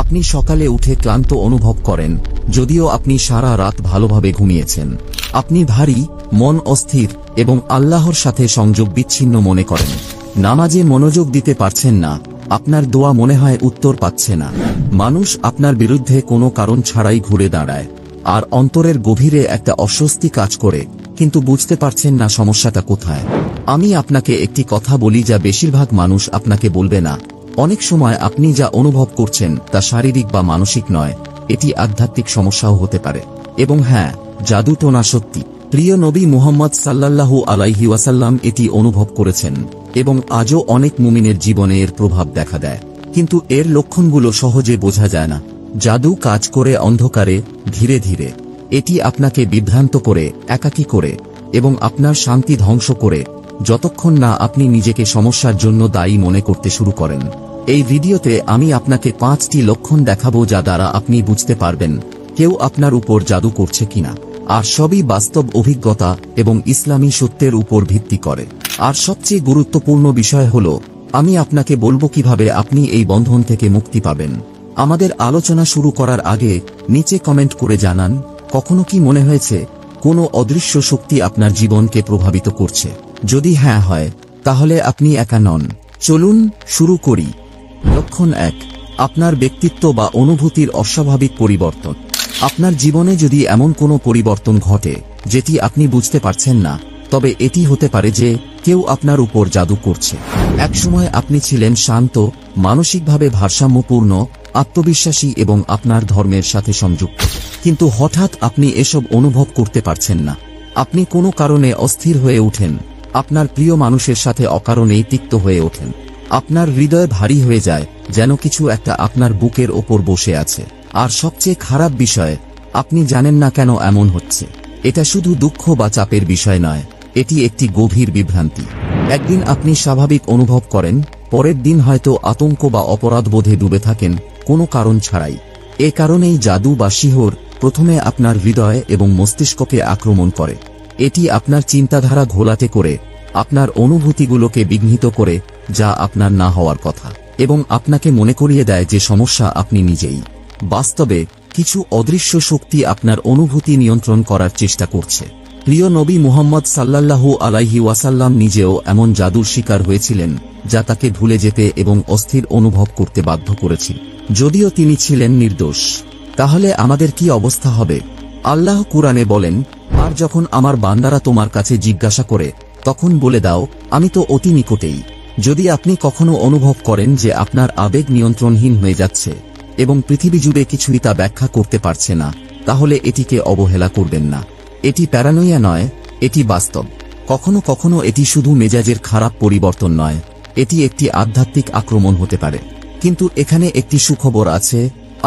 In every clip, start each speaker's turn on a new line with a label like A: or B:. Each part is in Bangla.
A: আপনি সকালে উঠে ক্লান্ত অনুভব করেন, যদিও আপনি সারা রাত ভালোভাবে ঘুমিয়েছেন। আপনি ভারী, মন অস্থির এবং আল্লাহর সাথে সংযোগ বিচ্ছিন্ন মনে করেন। নামাজে মনোযোগ দিতে পারছেন না, আপনার দোয়া মনে হয় উত্তর পাচ্ছে না। মানুষ আপনার বিরুদ্ধে কোনো কারণ ছাড়াই ঘুরে দাঁড়ায়, আর অন্তরের গভীরে একটা অস্বস্তি কাজ করে, কিন্তু বুঝতে পারছেন না সমস্যাটা কোথায়। আমি আপনাকে একটি কথা বলি যা বেশিরভাগ মানুষ আপনাকে বলবে না। অনেক সময় আপনি যা অনুভব করছেন তা শারীরিক বা মানসিক নয়, এটি আধ্যাত্মিক সমস্যাও হতে পারে। এবং হ্যাঁ, জাদু তো না সত্যি। প্রিয় নবী মুহাম্মদ সাল্লাল্লাহু আলাইহি ওয়াসাল্লাম এটি অনুভব করেছেন, এবং আজও অনেক মুমিনের জীবনে এর প্রভাব দেখা দেয়, কিন্তু এর লক্ষণগুলো সহজে বোঝা যায় না। জাদু কাজ করে অন্ধকারে, ধীরে ধীরে। এটি আপনাকে বিভ্রান্ত করে, একাকী করে এবং আপনার শান্তি ধ্বংস করে, যতক্ষণ না আপনি নিজেকে সমস্যার জন্য দায়ী মনে করতে শুরু করেন। এই ভিডিওতে আমি আপনাকে 5টি লক্ষণ দেখাবো যা দ্বারা আপনি বুঝতে পারবেন কেউ আপনার উপর জাদু করছে কিনা। আর সবই বাস্তব অভিজ্ঞতা এবং ইসলামী সত্যের উপর ভিত্তি করে। আর সবচেয়ে গুরুত্বপূর্ণ বিষয় হলো, আমি আপনাকে বলবো কিভাবে আপনি এই বন্ধন থেকে মুক্তি পাবেন। আমাদের আলোচনা শুরু করার আগে নিচে কমেন্ট করে জানান, কখনো কি মনে হয়েছে কোনো অদৃশ্য শক্তি আপনার জীবনকে প্রভাবিত করছে? যদি হ্যাঁ হয়, তাহলে আপনি একা নন। চলুন শুরু করি। লক্ষণ 1, আপনার ব্যক্তিত্ব বা অনুভূতির অস্বাভাবিক পরিবর্তন। আপনার জীবনে যদি এমন কোনো পরিবর্তন ঘটে যেটি আপনি বুঝতে পারছেন না, তবে এটি হতে পারে যে কেউ আপনার উপর জাদু করছে। একসময় আপনি ছিলেন শান্ত, মানসিকভাবে ভারসাম্যপূর্ণ, আত্মবিশ্বাসী এবং আপনার ধর্মের সাথে সংযুক্ত, কিন্তু হঠাৎ আপনি এসব অনুভব করতে পারছেন না। আপনি কোনো কারণে অস্থির হয়ে ওঠেন, আপনার প্রিয় মানুষের সাথে অকারণেই তিক্ত হয়ে ওঠেন, আপনার হৃদয় ভারী হয়ে যায়, যেন কিছু একটা আপনার বুকের ওপর বসে আছে। আর সবচেয়ে খারাপ বিষয়, আপনি জানেন না কেন এমন হচ্ছে। এটা শুধু দুঃখ বা চাপের বিষয় নয়, এটি একটি গভীর বিভ্রান্তি। একদিন আপনি স্বাভাবিক অনুভব করেন, পরের দিন হয়তো আতঙ্ক বা অপরাধবোধে ডুবে থাকেন, কোনো কারণ ছাড়াই। এ কারণেই জাদু বা শিহর প্রথমে আপনার হৃদয় এবং মস্তিষ্ককে আক্রমণ করে। এটি আপনার চিন্তাধারা ঘোলাটে করে, আপনার অনুভূতিগুলোকে বিঘ্নিত করে, যা আপনার না হওয়ার কথা, এবং আপনাকে মনে করিয়ে দেয় যে সমস্যা আপনি নিজেই। বাস্তবে কিছু অদৃশ্য শক্তি আপনার অনুভূতি নিয়ন্ত্রণ করার চেষ্টা করছে। প্রিয় নবী মুহাম্মদ সাল্লাল্লাহু আলাইহি ওয়াসাল্লাম নিজেও এমন জাদুর শিকার হয়েছিলেন, যা তাকে ভুলে যেতে এবং অস্থির অনুভব করতে বাধ্য করেছিল, যদিও তিনি ছিলেন নির্দোষ। তাহলে আমাদের কি অবস্থা হবে? আল্লাহ কুরআনে বলেন, আর যখন আমার বান্দারা তোমার কাছে জিজ্ঞাসা করে, তখন বলে দাও, আমি তো অতি নিকটেই। যদি আপনি কখনো অনুভব করেন যে আপনার আবেগ নিয়ন্ত্রণহীন হয়ে যাচ্ছে এবং পৃথিবী জুড়ে কিছুই তা ব্যাখ্যা করতে পারছে না, তাহলে এটিকে অবহেলা করবেন না। এটি প্যারানোয়া নয়, এটি বাস্তব। কখনো কখনো এটি শুধু মেজাজের খারাপ পরিবর্তন নয়, এটি একটি আধ্যাত্মিক আক্রমণ হতে পারে। কিন্তু এখানে একটি সুখবর আছে,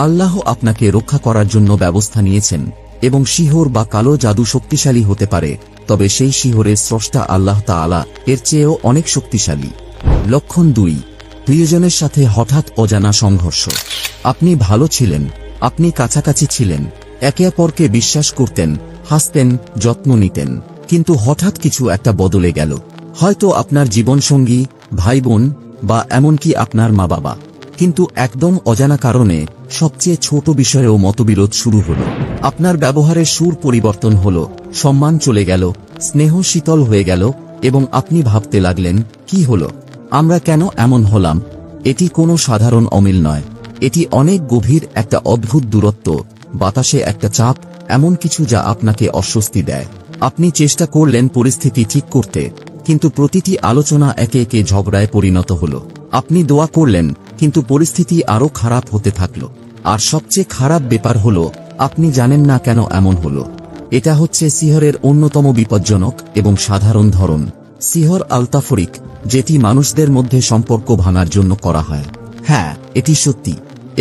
A: আল্লাহ আপনাকে রক্ষা করার জন্য ব্যবস্থা নিয়েছেন, এবং শিহর বা কালো জাদু শক্তিশালী হতে পারে, তবে সেই শিহরের স্রষ্টা আল্লাহ তাআলা এর চেয়েও অনেক শক্তিশালী। লক্ষণ 2, প্রিয়জনের সাথে হঠাৎ অজানা সংঘর্ষ। আপনি ভালো ছিলেন, আপনি কাছাকাছি ছিলেন, একে অপরকে বিশ্বাস করতেন, হাসতেন, যত্ন নিতেন, কিন্তু হঠাৎ কিছু একটা বদলে গেল। হয়তো আপনার জীবনসঙ্গী, ভাই বোন বা এমনকি আপনার মা বাবা। কিন্তু একদম অজানা কারণে সবচেয়ে ছোট বিষয়েও মতবিরোধ শুরু হলো। আপনার ব্যবহারের সুর পরিবর্তন হলো, সম্মান চলে গেল, স্নেহ শীতল হয়ে গেল, এবং আপনি ভাবতে লাগলেন, কি হলো? আমরা কেন এমন হলাম? এটি কোনো সাধারণ অমিল নয়, এটি অনেক গভীর একটা অদ্ভুত দূরত্ব, বাতাসে একটা চাপ, এমন কিছু যা আপনাকে অস্বস্তি দেয়। আপনি চেষ্টা করলেন পরিস্থিতি ঠিক করতে, কিন্তু প্রতিটি আলোচনা একে একে ঝগড়ায় পরিণত হলো। আপনি দোয়া করলেন, কিন্তু পরিস্থিতি আরো খারাপ হতে থাকলো। আর সবচেয়ে খারাপ ব্যাপার হলো, আপনি জানেন না কেন এমন হলো। এটা হচ্ছে সিহরের অন্যতম বিপজ্জনক এবং সাধারণ ধরন, সিহর আলতাফরিক, যেটি মানুষদের মধ্যে সম্পর্ক ভাঙার জন্য করা হয়। হ্যাঁ, এটি সত্যি,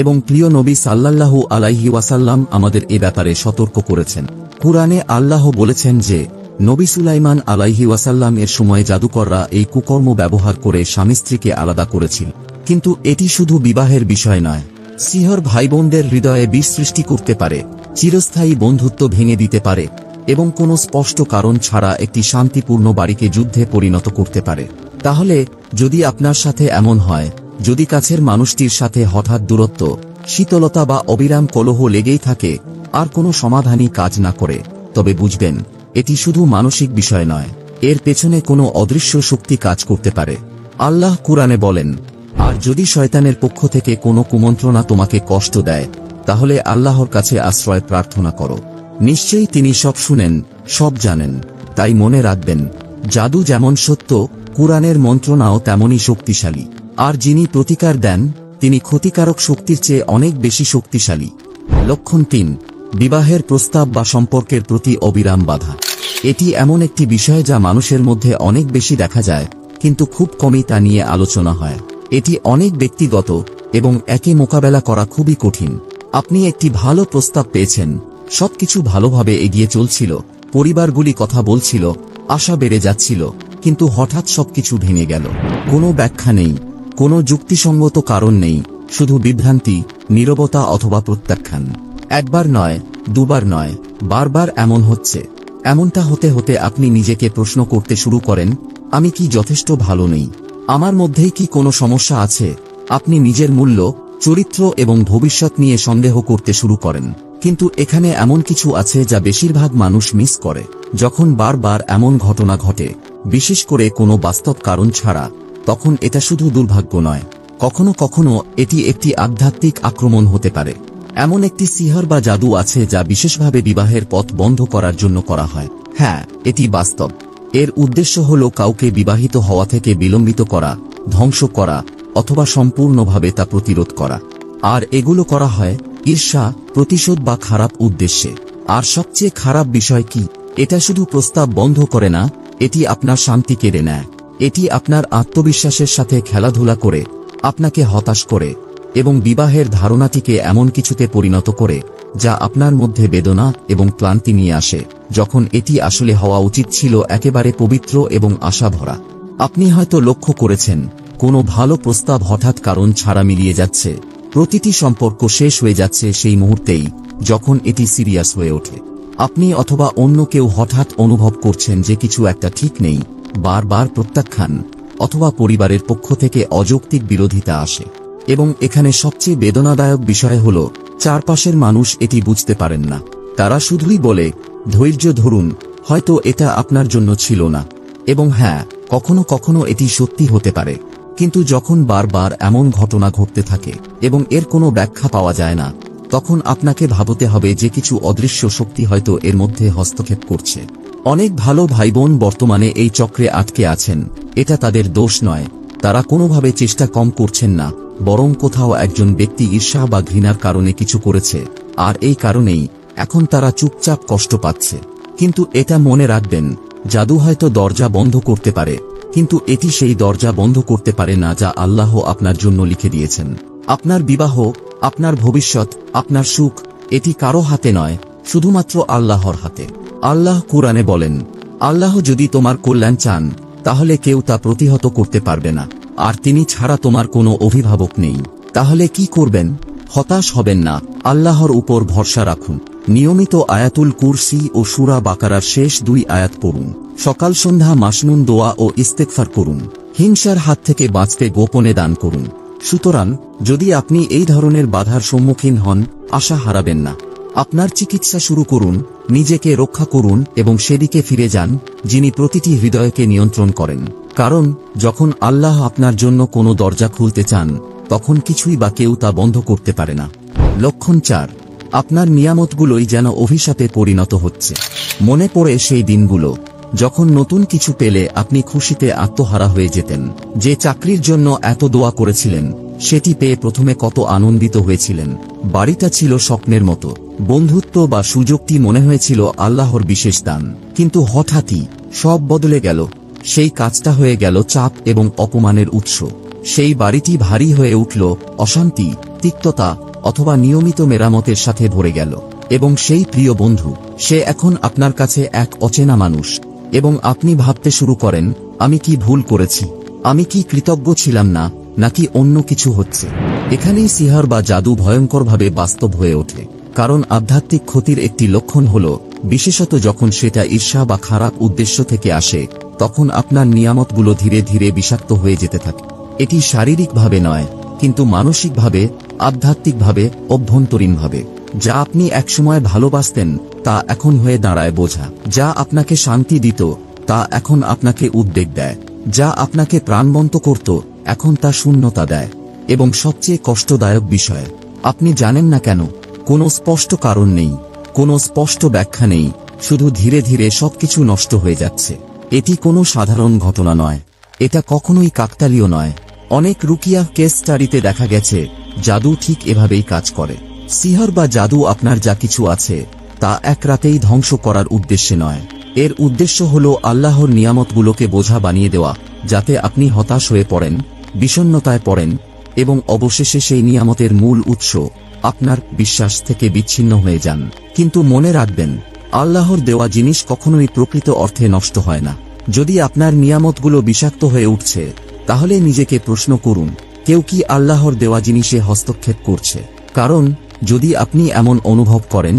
A: এবং প্রিয় নবী সাল্লাল্লাহু আলাইহি ওয়াসাল্লাম আমাদের এ ব্যাপারে সতর্ক করেছেন। কুরআনে আল্লাহ বলেছেন যে, নবী সুলাইমান আলাইহি ওয়াসাল্লাম এর সময় জাদুকররা এই কুকর্ম ব্যবহার করে স্বামী স্ত্রীকে আলাদা করেছিল। কিন্তু এটি শুধু বিবাহের বিষয় নয়, সিহর ভাইবোনদের হৃদয়ে বিষ সৃষ্টি করতে পারে, চিরস্থায়ী বন্ধুত্ব ভেঙে দিতে পারে, এবং কোনো স্পষ্ট কারণ ছাড়া একটি শান্তিপূর্ণ বাড়িকে যুদ্ধে পরিণত করতে পারে। তাহলে যদি আপনার সাথে এমন হয়, যদি কাছের মানুষটির সাথে হঠাৎ দূরত্ব, শীতলতা বা অবিরাম কলহ লেগেই থাকে আর কোনো সমাধানই কাজ না করে, তবে বুঝবেন এটি শুধু মানসিক বিষয় নয়, এর পেছনে কোনো অদৃশ্য শক্তি কাজ করতে পারে। আল্লাহ কুরআনে বলেন, আর যদি শয়তানের পক্ষ থেকে কোনো কুমন্ত্রণা তোমাকে কষ্ট দেয়, তাহলে আল্লাহর কাছে আশ্রয় প্রার্থনা করো, নিশ্চয়ই তিনি সব শুনেন, সব জানেন। তাই মনে রাখবেন, জাদু যেমন সত্য, কুরআনের মন্ত্রণাও তেমনই শক্তিশালী। আর যিনি প্রতিকার দেন, তিনি ক্ষতিকারক শক্তির চেয়ে অনেক বেশি শক্তিশালী। লক্ষণ ৩, বিবাহের প্রস্তাব বা সম্পর্কের প্রতি অবিরাম বাধা। এটি এমন একটি বিষয় যা মানুষের মধ্যে অনেক বেশি দেখা যায়, কিন্তু খুব কমই তা নিয়ে আলোচনা হয়। এটি অনেক ব্যক্তিগত এবং একে মোকাবেলা করা খুবই কঠিন। আপনি একটি ভালো প্রস্তাব পেয়েছেন, সবকিছু ভালোভাবে এগিয়ে চলছিল, পরিবারগুলি কথা বলছিল, আশা বেড়ে যাচ্ছিল, কিন্তু হঠাৎ সবকিছু ভেঙে গেল। কোনো ব্যাখ্যা নেই, কোনো যুক্তিসঙ্গত কারণ নেই, শুধু বিভ্রান্তি, নীরবতা অথবা প্রত্যাখ্যান। একবার নয়, দুবার নয়, বারবার এমন হচ্ছে। এমনটা হতে হতে আপনি নিজেকে প্রশ্ন করতে শুরু করেন, আমি কি যথেষ্ট ভালো নেই? আমার মধ্যেই কি কোনো সমস্যা আছে? আপনি নিজের মূল্য, চরিত্র এবং ভবিষ্যৎ নিয়ে সন্দেহ করতে শুরু করেন। কিন্তু এখানে এমন কিছু আছে যা বেশিরভাগ মানুষ মিস করে। যখন বারবার এমন ঘটনা ঘটে, বিশেষ করে কোনো বাস্তব কারণ ছাড়া, তখন এটা শুধু দুর্ভাগ্য নয়, কখনো কখনো এটি একটি আধ্যাত্মিক আক্রমণ হতে পারে। এমন একটি সিহর বা জাদু আছে যা বিশেষভাবে বিবাহের পথ বন্ধ করার জন্য করা হয়। হ্যাঁ, এটি বাস্তব। এর উদ্দেশ্য হল কাউকে বিবাহিত হওয়া থেকে বিলম্বিত করা, ধ্বংস করা অথবা সম্পূর্ণভাবে তা প্রতিরোধ করা। আর এগুলো করা হয় ঈর্ষা, প্রতিশোধ বা খারাপ উদ্দেশ্যে। আর সবচেয়ে খারাপ বিষয় কি, এটা শুধু প্রস্তাব বন্ধ করে না, এটি আপনার শান্তি কেড়ে নেয়। এটি আপনার আত্মবিশ্বাসের সাথে খেলাধুলা করে, আপনাকে হতাশ করে এবং বিবাহের ধারণাটিকে এমন কিছুতে পরিণত করে যা আপনার মধ্যে বেদনা এবং ক্লান্তি নিয়ে আসে, যখন এটি আসলে হওয়া উচিত ছিল একেবারে পবিত্র এবং আশা ভরা। আপনি হয়তো লক্ষ্য করেছেন, কোনো ভালো প্রস্তাব হঠাৎ কারণ ছাড়া মিলিয়ে যাচ্ছে। প্রতিটি সম্পর্ক শেষ হয়ে যাচ্ছে সেই মুহূর্তেই যখন এটি সিরিয়াস হয়ে ওঠে। আপনি অথবা অন্য কেউ হঠাৎ অনুভব করছেন যে কিছু একটা ঠিক নেই, বারবার প্রত্যাখ্যান অথবা পরিবারের পক্ষ থেকে অযৌক্তিক বিরোধিতা আসে। এবং এখানে সবচেয়ে বেদনাদায়ক বিষয় হল, চারপাশের মানুষ এটি বুঝতে পারেন না। তারা শুধুই বলে, ধৈর্য ধরুন, হয়তো এটা আপনার জন্য ছিল না। এবং হ্যাঁ, কখনো কখনো এটি সত্যি হতে পারে। কিন্তু যখন বারবার এমন ঘটনা ঘটতে থাকে এবং এর কোনো ব্যাখ্যা পাওয়া যায় না, তখন আপনাকে ভাবতে হবে যে কিছু অদৃশ্য শক্তি হয়তো এর মধ্যে হস্তক্ষেপ করছে। অনেক ভালো ভাইবোন বর্তমানে এই চক্রে আটকে আছেন। এটা তাদের দোষ নয়, তারা কোনোভাবে চেষ্টা কম করছেন না, বরং কোথাও একজন ব্যক্তি ঈর্ষা বা ঘৃণার কারণে কিছু করেছে, আর এই কারণেই এখন তারা চুপচাপ কষ্ট পাচ্ছে। কিন্তু এটা মনে রাখবেন, জাদু হয়তো দরজা বন্ধ করতে পারে, কিন্তু এটি সেই দরজা বন্ধ করতে পারে না যা আল্লাহ আপনার জন্য লিখে দিয়েছেন। আপনার বিবাহ, আপনার ভবিষ্যৎ, আপনার সুখ, এটি কারো হাতে নয়, শুধুমাত্র আল্লাহর হাতে। আল্লাহ কুরআনে বলেন, আল্লাহ যদি তোমার কল্যাণ চান, তাহলে কেউ তা প্রতিহত করতে পারবে না, আর তিনি ছাড়া তোমার কোনো অভিভাবক নেই। তাহলে কি করবেন? হতাশ হবেন না, আল্লাহর উপর ভরসা রাখুন। নিয়মিত আয়াতুল কুরসি ও সূরা বাকারার শেষ 2 আয়াত পড়ুন। সকাল সন্ধ্যা মাসনুন দোয়া ও ইস্তেগফার করুন। হিংসার হাত থেকে বাঁচতে গোপনে দান করুন। সুতরাং, যদি আপনি এই ধরনের বাধার সম্মুখীন হন, আশা হারাবেন না। আপনার চিকিৎসা শুরু করুন, নিজেকে রক্ষা করুন এবং সেদিকে ফিরে যান যিনি প্রতিটি হৃদয়কে নিয়ন্ত্রণ করেন। কারণ যখন আল্লাহ আপনার জন্য কোনো দরজা খুলতে চান, তখন কিছুই বা কেউ তা বন্ধ করতে পারে না। লক্ষণ 4, আপনার নিয়ামতগুলোই যেন অভিশাপে পরিণত হচ্ছে। মনে পড়ে সেই দিনগুলো যখন নতুন কিছু পেলে আপনি খুশিতে আত্মহারা হয়ে যেতেন। যে চাকরির জন্য এত দোয়া করেছিলেন, সেটি পেয়ে প্রথমে কত আনন্দিত হয়েছিলেন। বাড়িটা ছিল স্বপ্নের মতো, বন্ধুত্ব বা সুযোগটি মনে হয়েছিল আল্লাহর বিশেষ দান। কিন্তু হঠাৎই সব বদলে গেল। সেই কাজটা হয়ে গেল চাপ এবং অপমানের উৎস। সেই বাড়িটি ভারী হয়ে উঠল, অশান্তি, তিক্ততা অথবা নিয়মিত মেরামতের সাথে ভরে গেল। এবং সেই প্রিয় বন্ধু, সে এখন আপনার কাছে এক অচেনা মানুষ। এবং আপনি ভাবতে শুরু করেন, আমি কি ভুল করেছি? আমি কি কৃতজ্ঞ ছিলাম না, নাকি অন্য কিছু হচ্ছে? এখানেই সিহর বা জাদু ভয়ঙ্করভাবে বাস্তব হয়ে ওঠে। কারণ আধ্যাত্মিক ক্ষতির একটি লক্ষণ হল, বিশেষত যখন সেটা ঈর্ষা বা খারাপ উদ্দেশ্য থেকে আসে, তখন আপনার নিয়ামতগুলো ধীরে ধীরে বিষাক্ত হয়ে যেতে থাকে। এটি শারীরিকভাবে নয়, কিন্তু মানসিকভাবে, আধ্যাত্মিকভাবে, অভ্যন্তরীণভাবে। যা আপনি একসময় ভালোবাসতেন তা এখন হয়ে দাঁড়ায় বোঝা। যা আপনাকে শান্তি দিত তা এখন আপনাকে উদ্বেগ দেয়। যা আপনাকে প্রাণবন্ত করত এখন তা শূন্যতা দেয়। এবং সবচেয়ে কষ্টদায়ক বিষয়, আপনি জানেন না কেন। কোনো স্পষ্ট কারণ নেই, কোনো স্পষ্ট ব্যাখ্যা নেই, শুধু ধীরে ধীরে সবকিছু নষ্ট হয়ে যাচ্ছে। এটি কোনো সাধারণ ঘটনা নয়, এটা কখনোই কাকতালীয় নয়। অনেক রুকিয়া কেস স্টাডিতে দেখা গেছে জাদু ঠিক এভাবেই কাজ করে। সিহর বা জাদু আপনার যা কিছু আছে তা এক রাতেই ধ্বংস করার উদ্দেশ্যে নয়। এর উদ্দেশ্য হল আল্লাহর নিয়ামতগুলোকে বোঝা বানিয়ে দেওয়া, যাতে আপনি হতাশ হয়ে পড়েন, বিষণ্ণতায় পড়েন এবং অবশেষে সেই নিয়ামতের মূল উৎস আপনার বিশ্বাস থেকে বিচ্ছিন্ন হয়ে যান। কিন্তু মনে রাখবেন, আল্লাহর দেওয়া জিনিস কখনোই প্রকৃত অর্থে নষ্ট হয় না। যদি আপনার নিয়ামতগুলো বিষাক্ত হয়ে উঠছে, তাহলে নিজেকে প্রশ্ন করুন, কেউ কি আল্লাহর দেওয়া জিনিসে হস্তক্ষেপ করছে? কারণ যদি আপনি এমন অনুভব করেন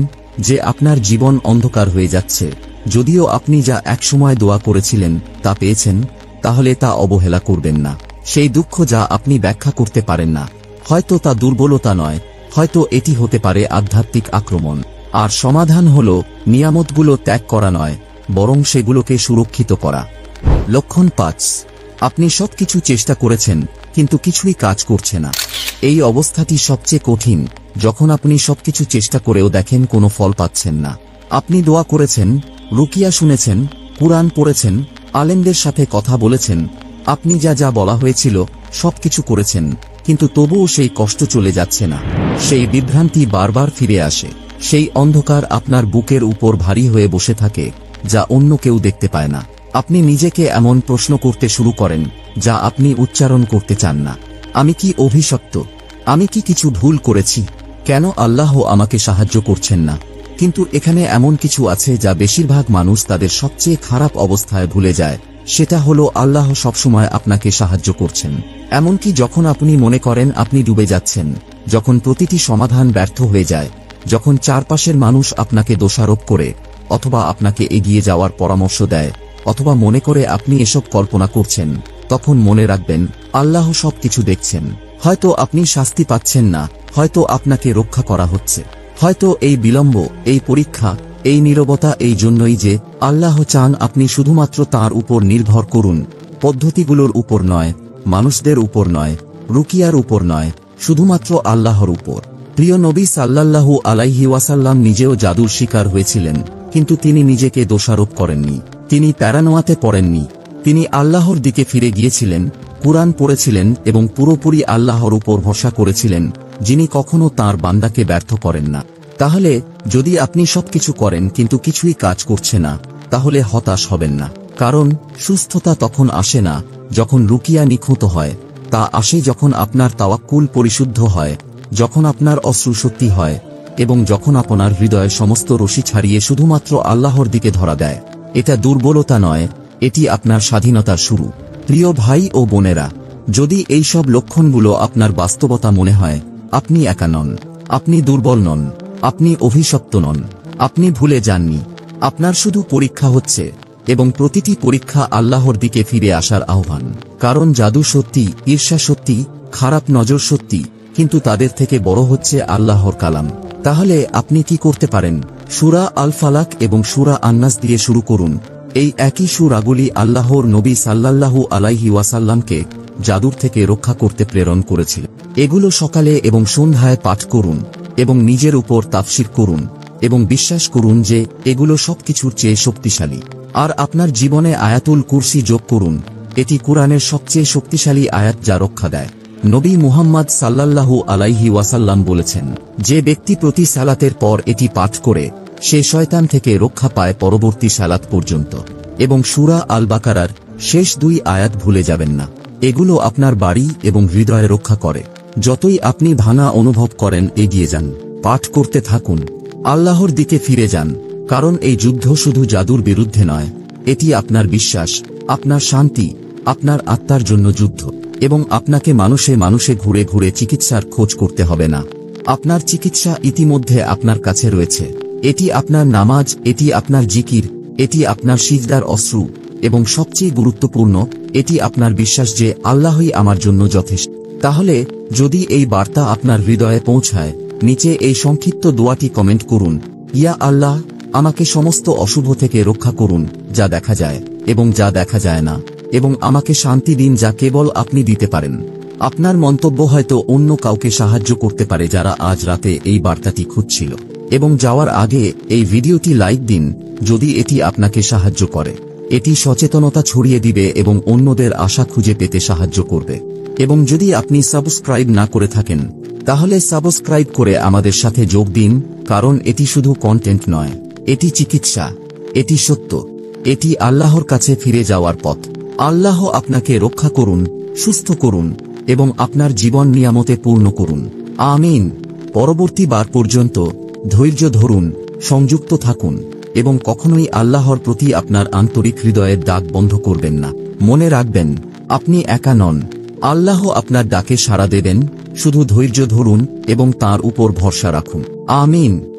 A: যে আপনার জীবন অন্ধকার হয়ে যাচ্ছে, যদিও আপনি যা একসময় দোয়া করেছিলেন তা পেয়েছেন, তাহলে তা অবহেলা করবেন না। সেই দুঃখ যা আপনি ব্যাখ্যা করতে পারেন না, হয়তো তা দুর্বলতা নয়, হয়তো এটি হতে পারে আধ্যাত্মিক আক্রমণ। আর সমাধান হল নিয়ামতগুলো ত্যাগ করা নয়, বরং সেগুলোকে সুরক্ষিত করা। লক্ষণ 5, আপনি সবকিছু চেষ্টা করেছেন কিন্তু কিছুই কাজ করছে না। এই অবস্থাটি সবচেয়ে কঠিন, যখন আপনি সবকিছু চেষ্টা করেও দেখেন কোনো ফল পাচ্ছেন না। আপনি দোয়া করেছেন, রুকিয়া শুনেছেন, কুরআন পড়েছেন, আলেমদের সাথে কথা বলেছেন, আপনি যা যা বলা হয়েছিল সবকিছু করেছেন, কিন্তু তবুও সেই কষ্ট চলে যাচ্ছে না। সেই বিভ্রান্তি বারবার ফিরে আসে। সেই অন্ধকার আপনার বুকের উপর ভারী হয়ে বসে থাকে, যা অন্য কেউ দেখতে পায় না। আপনি নিজেকে এমন প্রশ্ন করতে শুরু করেন যা আপনি উচ্চারণ করতে চান না। আমি কি অভিশপ্ত? আমি কি কিছু ভুল করেছি? কেন আল্লাহ আমাকে সাহায্য করছেন না? কিন্তু এখানে এমন কিছু আছে যা বেশিরভাগ মানুষ তাদের সবচেয়ে খারাপ অবস্থায় ভুলে যায়। সেটা হলো আল্লাহ সবসময় আপনাকে সাহায্য করছেন, এমনকি যখন আপনি মনে করেন আপনি ডুবে যাচ্ছেন, যখন প্রতিটি সমাধান ব্যর্থ হয়ে যায়, যখন চারপাশের মানুষ আপনাকে দোষারোপ করে, অথবা আপনাকে এগিয়ে যাওয়ার পরামর্শ দেয়, অথবা মনে করে আপনি এসব কল্পনা করছেন। তখন মনে রাখবেন, আল্লাহ সবকিছু দেখছেন। হয়তো আপনি শাস্তি পাচ্ছেন না, হয়তো আপনাকে রক্ষা করা হচ্ছে, হয়তো এই বিলম্ব, এই পরীক্ষা, এই নীরবতা এই জন্যই যে আল্লাহ চান আপনি শুধুমাত্র তাঁর উপর নির্ভর করুন, পদ্ধতিগুলোর উপর নয়, মানুষদের উপর নয়, রুকিয়ার উপর নয়, শুধুমাত্র আল্লাহর উপর। প্রিয় নবী সাল্লাল্লাহু আলাইহি ওয়াসাল্লাম নিজেও জাদুর শিকার হয়েছিলেন, কিন্তু তিনি নিজেকে দোষারোপ করেননি, তিনি প্যারানোয়াতে পড়েননি। তিনি আল্লাহর দিকে ফিরে গিয়েছিলেন, কুরআন পড়েছিলেন এবং পুরোপুরি আল্লাহর উপর ভরসা করেছিলেন, যিনি কখনো তাঁর বান্দাকে ব্যর্থ করেন না। তাহলে যদি আপনি সবকিছু করেন কিন্তু কিছুই কাজ করছে না, তাহলে হতাশ হবেন না। কারণ সুস্থতা তখন আসে না যখন রুকিয়া নিখুঁত হয়, তা আসে যখন আপনার তাওয়াক্কুল পরিশুদ্ধ হয়, যখন আপনার অশ্রু সত্যি হয়, এবং যখন আপনার হৃদয়ে সমস্ত রশি ছাড়িয়ে শুধুমাত্র আল্লাহর দিকে ধরা দেয়। এটা দুর্বলতা নয়, এটি আপনার স্বাধীনতার শুরু। প্রিয় ভাই ও বোনেরা, যদি এই সব লক্ষণগুলো আপনার বাস্তবতা মনে হয়, আপনি একা নন, আপনি দুর্বল নন, আপনি অভিশপ্ত নন, আপনি ভুলে যাননি। আপনার শুধু পরীক্ষা হচ্ছে, এবং প্রতিটি পরীক্ষা আল্লাহর দিকে ফিরে আসার আহ্বান। কারণ জাদু সত্যি, ঈর্ষা সত্যি, খারাপ নজর সত্যি, কিন্তু তাদের থেকে বড় হচ্ছে আল্লাহর কালাম। তাহলে আপনি কি করতে পারেন? সূরা আল ফালাক এবং সূরা আন-নাস দিয়ে শুরু করুন। এই একই সূরাগুলি আল্লাহর নবী সাল্লাল্লাহু আলাইহি ওয়াসাল্লামকে জাদুর থেকে রক্ষা করতে প্রেরণ করেছিল। এগুলো সকালে এবং সন্ধ্যায় পাঠ করুন এবং নিজের উপর তাফসীর করুন, এবং বিশ্বাস করুন যে এগুলো সবকিছুর চেয়ে শক্তিশালী। আর আপনার জীবনে আয়াতুল কুরসি যোগ করুন। এটি কুরআনের সবচেয়ে শক্তিশালী আয়াত যা রক্ষা দেয়। নবী মুহাম্মদ সাল্লাল্লাহু আলাইহি ওয়াসাল্লাম বলেছেন, যে ব্যক্তি প্রতি সালাতের পর এটি পাঠ করে, সে শয়তান থেকে রক্ষা পায় পরবর্তী সালাত পর্যন্ত। এবং সূরা আল বাকারার শেষ 2 আয়াত ভুলে যাবেন না। এগুলো আপনার বাড়ি এবং হৃদয় রক্ষা করে। যতই আপনি ভাঙা অনুভব করেন, এগিয়ে যান, পাঠ করতে থাকুন, আল্লাহর দিকে ফিরে যান। কারণ এই যুদ্ধ শুধু জাদুর বিরুদ্ধে নয়, এটি আপনার বিশ্বাস, আপনার শান্তি, আপনার আত্মার জন্য যুদ্ধ। এবং আপনাকে মানুষে মানুষে ঘুরে ঘুরে চিকিৎসার খোঁজ করতে হবে না। আপনার চিকিৎসা ইতিমধ্যে আপনার কাছে রয়েছে। এটি আপনার নামাজ, এটি আপনার জিকির, এটি আপনার সিজদার অশ্রু, এবং সবচেয়ে গুরুত্বপূর্ণ, এটি আপনার বিশ্বাস যে আল্লাহই আমার জন্য যথেষ্ট। তাহলে যদি এই বার্তা আপনার হৃদয়ে পৌঁছায়, নিচে এই সংক্ষিপ্ত দোয়াটি কমেন্ট করুন, ইয়া আল্লাহ, আমাকে সমস্ত অশুভ থেকে রক্ষা করুন, যা দেখা যায় এবং যা দেখা যায় না, এবং আমাকে শান্তি দিন যা কেবল আপনি দিতে পারেন। আপনার মন্তব্য হয়তো অন্য কাউকে সাহায্য করতে পারে যারা আজ রাতে এই বার্তাটি খুঁজছিল। এবং যাওয়ার আগে এই ভিডিওটি লাইক দিন যদি এটি আপনাকে সাহায্য করে। এটি সচেতনতা ছড়িয়ে দিবে এবং অন্যদের আশা খুঁজে পেতে সাহায্য করবে। এবং যদি আপনি সাবস্ক্রাইব না করে থাকেন, তাহলে সাবস্ক্রাইব করে আমাদের সাথে যোগ দিন, কারণ এটি শুধু কন্টেন্ট নয়, এটি চিকিৎসা, এটি সত্য, এটি আল্লাহর কাছে ফিরে যাওয়ার পথ। আল্লাহ আপনাকে রক্ষা করুন, সুস্থ করুন এবং আপনার জীবন নিয়ামতে পূর্ণ করুন। আমিন। পরবর্তী বার পর্যন্ত ধৈর্য ধরুন, সংযুক্ত থাকুন এবং কখনোই আল্লাহর প্রতি আপনার আন্তরিক হৃদয়ের ডাক বন্ধ করবেন না। মনে রাখবেন, আপনি একা নন। আল্লাহ আপনার ডাকে সাড়া দেবেন, শুধু ধৈর্য ধরুন এবং তাঁর উপর ভরসা রাখুন। আমিন।